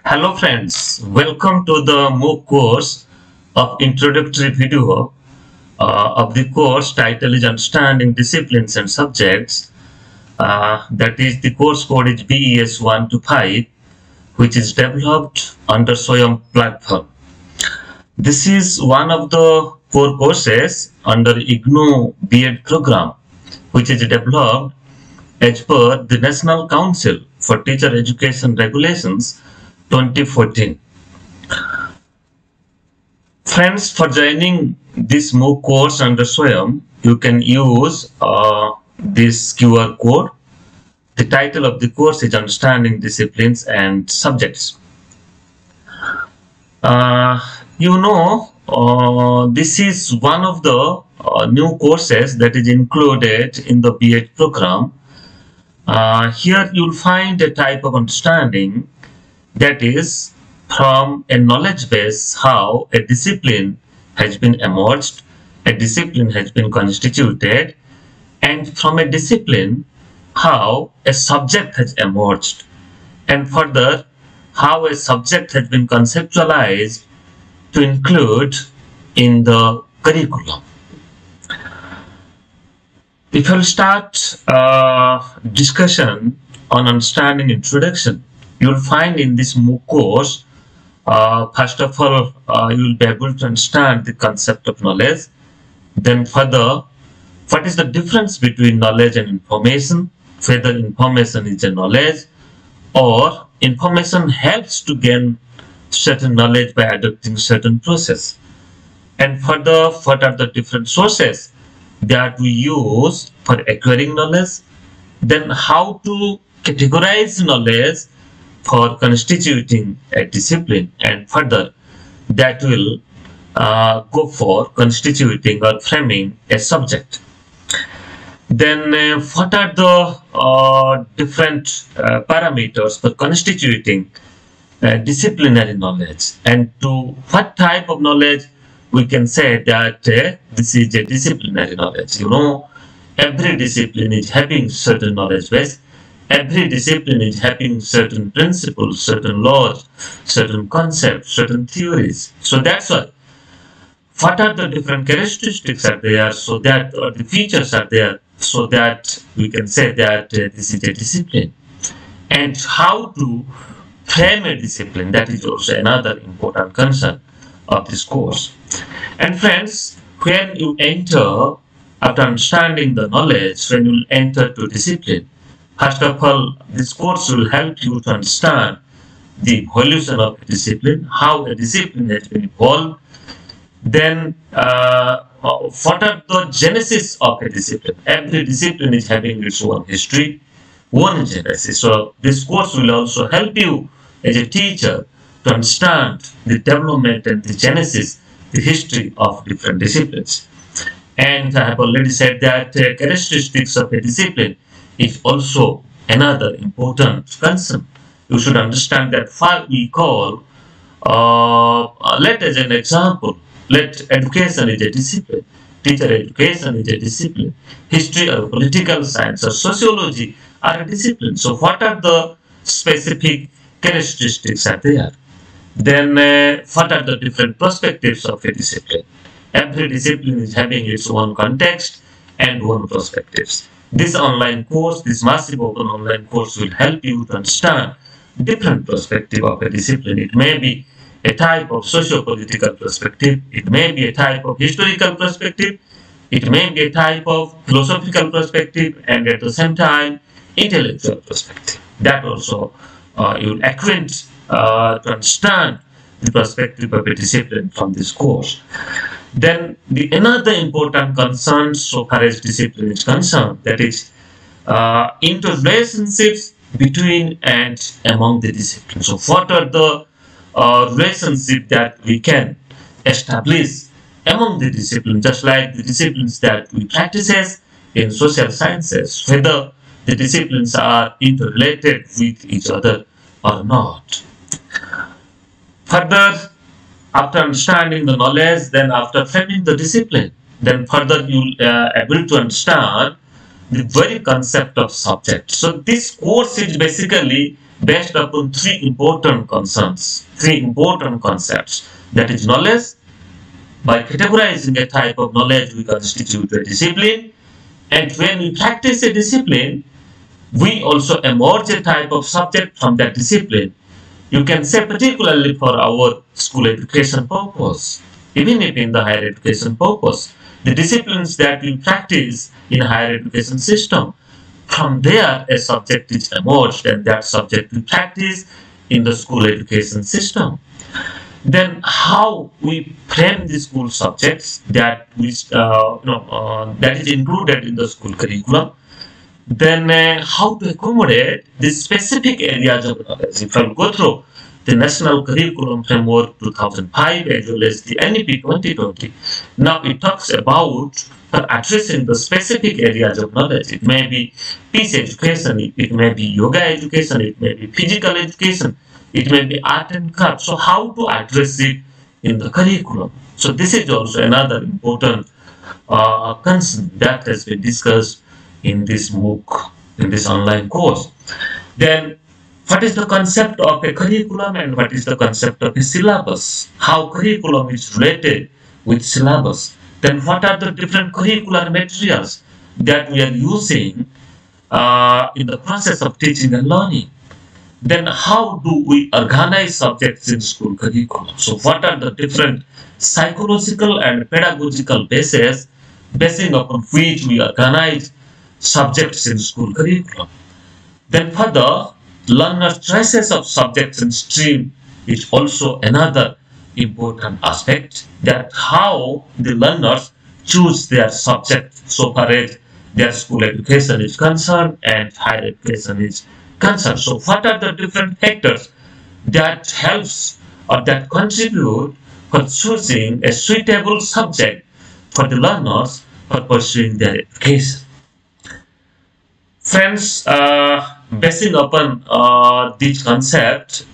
Hello friends, welcome to the MOOC course of introductory video of the course. Title is Understanding Disciplines and Subjects. That is, the course code is BES-125, which is developed under SWAYAM platform. This is one of the core courses under IGNOU B.Ed program, which is developed as per the National Council for Teacher Education Regulations 2014. Friends, for joining this MOOC course under SWAYAM, you can use this QR code. The title of the course is Understanding Disciplines and Subjects. This is one of the new courses that is included in the B.Ed program. Here you will find a type of understanding that is from a knowledge base how a discipline has been emerged, a discipline has been constituted, and from a discipline how a subject has emerged, and further how a subject has been conceptualized to include in the curriculum. If I'll start discussion on understanding introduction, you will find in this MOOC course, first of all, you will be able to understand the concept of knowledge. Then further, what is the difference between knowledge and information, whether information is a knowledge or information helps to gain certain knowledge by adopting certain process. And further, what are the different sources that we use for acquiring knowledge, then how to categorize knowledge for constituting a discipline, and further that will go for constituting or framing a subject. Then what are the different parameters for constituting disciplinary knowledge, and to what type of knowledge we can say that this is a disciplinary knowledge. Every discipline is having certain knowledge base. Every discipline is having certain principles, certain laws, certain concepts, certain theories. So that's why. What are the different characteristics are there, so that, or the features are there, so that we can say that this is a discipline. And how to frame a discipline, that is also another important concern of this course. And friends, when you enter, after understanding the knowledge, when you enter to discipline, first of all, this course will help you to understand the evolution of a discipline, how a discipline has been evolved. Then, what are the genesis of a discipline? Every discipline is having its own history, own genesis. So, this course will also help you as a teacher to understand the development and the genesis, the history of different disciplines. And I have already said that characteristics of a discipline is also another important concern. You should understand that what we call, let as an example, let education is a discipline, teacher education is a discipline, history or political science or sociology are a discipline. So what are the specific characteristics are there? Then what are the different perspectives of a discipline? Every discipline is having its own context and own perspectives. This online course, this massive open online course will help you to understand different perspective of a discipline. It may be a type of socio-political perspective, it may be a type of historical perspective, it may be a type of philosophical perspective, and at the same time, intellectual perspective. That also you will acquaint to understand the perspective of a discipline from this course. Then another important concern so far as discipline is concerned, that is interrelationships between and among the disciplines. So what are the relationships that we can establish among the disciplines, just like the disciplines that we practice in social sciences, whether the disciplines are interrelated with each other or not. Further, after understanding the knowledge, then after framing the discipline, then further you will able to understand the very concept of subject. So this course is basically based upon three important concepts. That is knowledge. By categorizing a type of knowledge, we constitute a discipline. And when we practice a discipline, we also emerge a type of subject from that discipline. You can say particularly for our school education purpose, even if in the higher education purpose, the disciplines that we practice in higher education system, from there a subject is emerged, and that subject we practice in the school education system. Then how we frame the school subjects that that is included in the school curriculum. Then how to accommodate the specific areas of knowledge. If I go through the National Curriculum Framework 2005 as well as the NEP 2020, now it talks about addressing the specific areas of knowledge. It may be peace education, it may be yoga education, it may be physical education, it may be art and craft. So how to address it in the curriculum? So this is also another important concern that has been discussed in this MOOC, in this online course. Then what is the concept of a curriculum and what is the concept of a syllabus? How curriculum is related with syllabus? Then what are the different curricular materials that we are using in the process of teaching and learning? Then how do we organize subjects in school curriculum? So what are the different psychological and pedagogical bases basing upon which we organize subjects in school curriculum? Then further, learners' choices of subjects and stream is also another important aspect, that how the learners choose their subject so far as their school education is concerned and higher education is concerned. So what are the different factors that helps or that contribute for choosing a suitable subject for the learners for pursuing their education? Friends, basing upon this concept,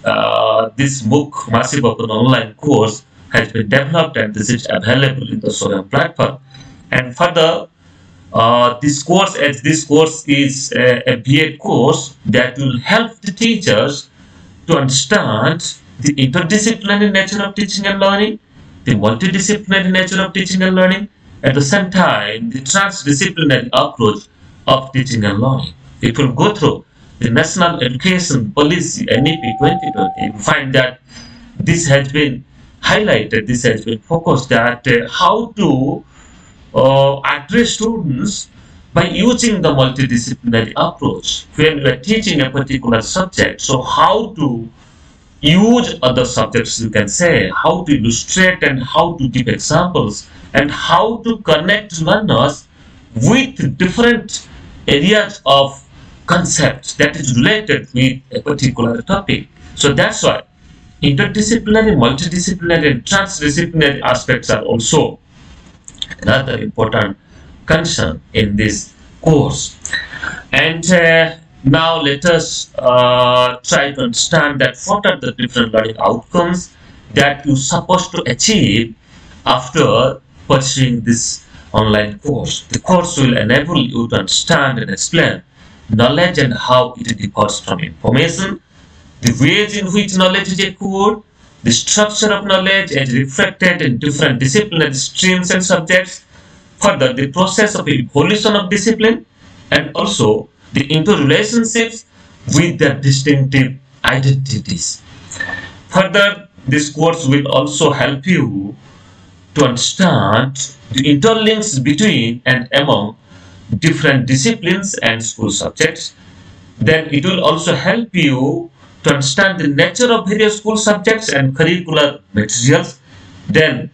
this MOOC, Massive Open Online Course, has been developed and this is available in the SWAYAM platform. And further, this course is a B.Ed course that will help the teachers to understand the interdisciplinary nature of teaching and learning, the multidisciplinary nature of teaching and learning, at the same time the transdisciplinary approach of teaching and learning. If you go through the National Education Policy NEP 2020, you find that this has been highlighted, this has been focused at how to address students by using the multidisciplinary approach when we are teaching a particular subject. So how to use other subjects, you can say, how to illustrate and how to give examples and how to connect learners with different areas of concepts that is related with a particular topic. So that's why interdisciplinary, multidisciplinary and transdisciplinary aspects are also another important concern in this course. And now let us try to understand that what are the different learning outcomes that you're supposed to achieve after pursuing this online course. The course will enable you to understand and explain knowledge and how it differs from information, the ways in which knowledge is acquired, the structure of knowledge as reflected in different disciplinary streams and subjects, further the process of evolution of discipline, and also the interrelationships with their distinctive identities. Further, this course will also help you to understand the interlinks between and among different disciplines and school subjects. Then it will also help you to understand the nature of various school subjects and curricular materials. Then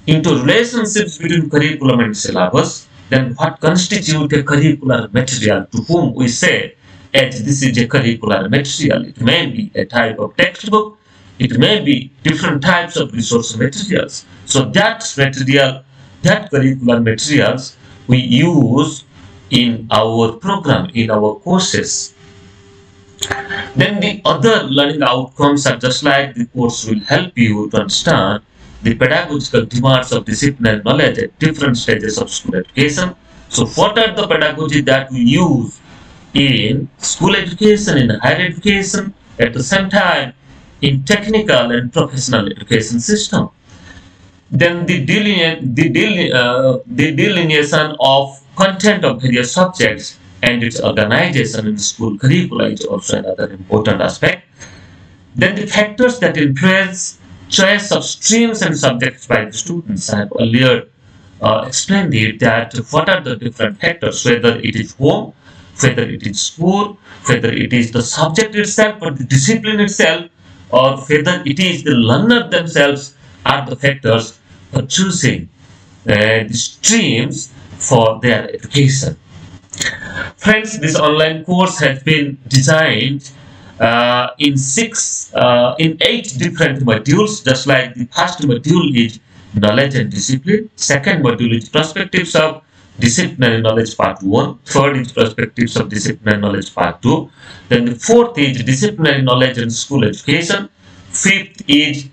interrelationships between curriculum and syllabus. Then what constitutes a curricular material, to whom we say as this is a curricular material. It may be a type of textbook, it may be different types of resource materials. So that material, that curricular materials we use in our program, in our courses. Then the other learning outcomes are just like the course will help you to understand the pedagogical demands of disciplinary knowledge at different stages of school education. So what are the pedagogy that we use in school education, in higher education, at the same time in technical and professional education system. Then the delineation of content of various subjects and its organization in school curricula is also another important aspect. Then the factors that influence choice of streams and subjects by the students. I have earlier explained it, that what are the different factors, whether it is home, whether it is school, whether it is the subject itself or the discipline itself, or whether it is the learner themselves, are the factors for choosing the streams for their education. Friends, this online course has been designed in 8 different modules, just like the first module is knowledge and discipline, second module is perspectives of disciplinary knowledge part 1, third is perspectives of disciplinary knowledge part 2, then the fourth is disciplinary knowledge and school education, fifth is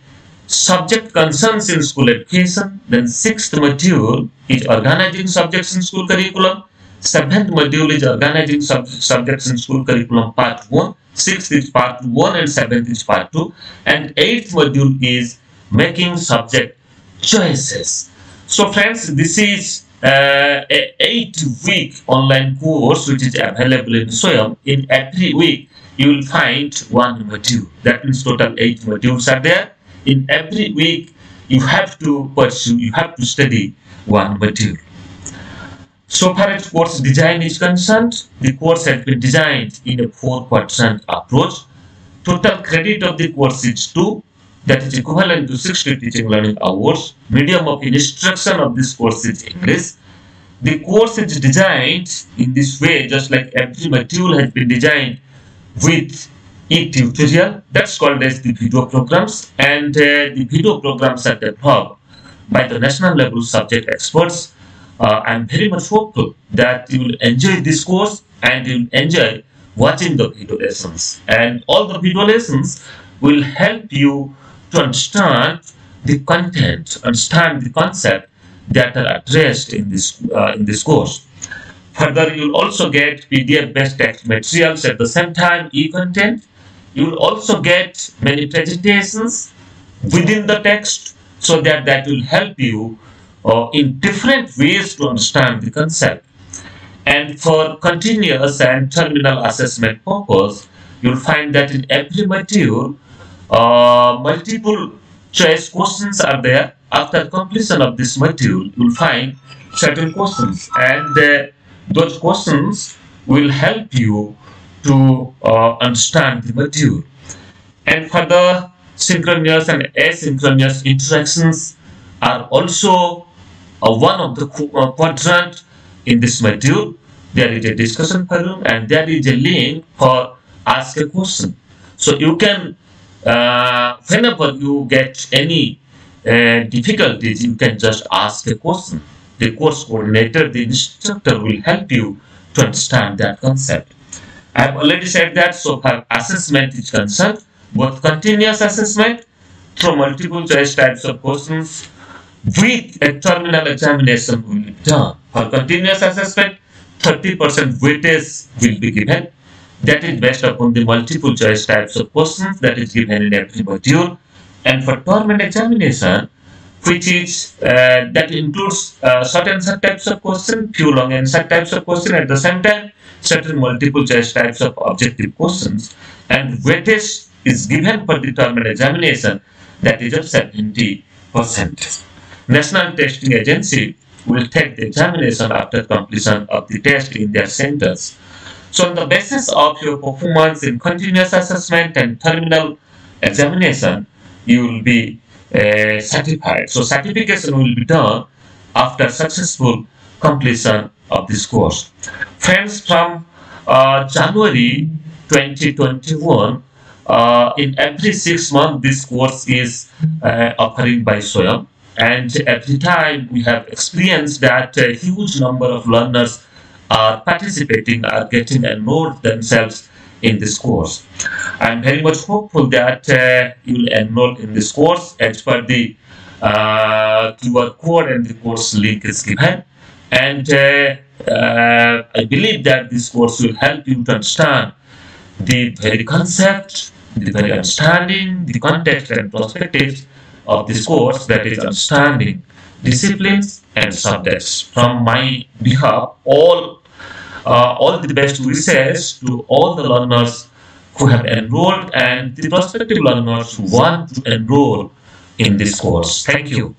subject concerns in school education, then sixth module is organizing subjects in school curriculum, seventh module is organizing subjects in school curriculum part 1, sixth is part 1 and seventh is part 2, and eighth module is making subject choices. So friends, this is a 8-week online course which is available in SWAYAM. In every week you will find one module. That means total 8 modules are there. In every week you have to pursue, you have to study one module. So far as course design is concerned, the course has been designed in a 4-quadrant approach. Total credit of the course is 2, that is equivalent to 60 teaching learning hours. Medium of instruction of this course is English. The course is designed in this way, just like every module has been designed with e-tutorial, that's called as the video programs, and the video programs are developed by the national level subject experts. I'm very much hopeful that you will enjoy this course and you will enjoy watching the video lessons, and all the video lessons will help you to understand the content, understand the concept that are addressed in this course. Further, you will also get PDF-based text materials at the same time, e-content. You will also get many presentations within the text, so that will help you in different ways to understand the concept. And for continuous and terminal assessment purpose, you will find that in every module, multiple choice questions are there. After completion of this module, you will find certain questions, and those questions will help you to understand the module. And further, synchronous and asynchronous interactions are also one of the quadrant in this module. There is a discussion forum and there is a link for ask a question. So you can, whenever you get any difficulties, you can just ask a question. The course coordinator, the instructor, will help you to understand that concept. I have already said that so far assessment is concerned, both continuous assessment through multiple choice types of questions with a terminal examination will be done. For continuous assessment, 30% weightage will be given. That is based upon the multiple choice types of questions that is given in every module. And for terminal examination, which is that includes certain types of questions, few long answer types of questions, at the same time certain multiple choice types of objective questions, and weightage is given for the terminal examination, that is of 70%. National Testing Agency will take the examination after completion of the test in their centers. So on the basis of your performance in continuous assessment and terminal examination, you will be certified. So certification will be done after successful completion of this course. Friends, from January 2021, in every 6 months, this course is offering by SWAYAM. And every time we have experienced that a huge number of learners are participating, are getting enrolled themselves in this course. I'm very much hopeful that you will enroll in this course as per the QR code and the course link is given. And I believe that this course will help you to understand the very concept, the very understanding, the context and perspectives of this course, that is understanding disciplines and subjects. From my behalf, all the best wishes to all the learners who have enrolled and the prospective learners who want to enroll in this course. Thank you.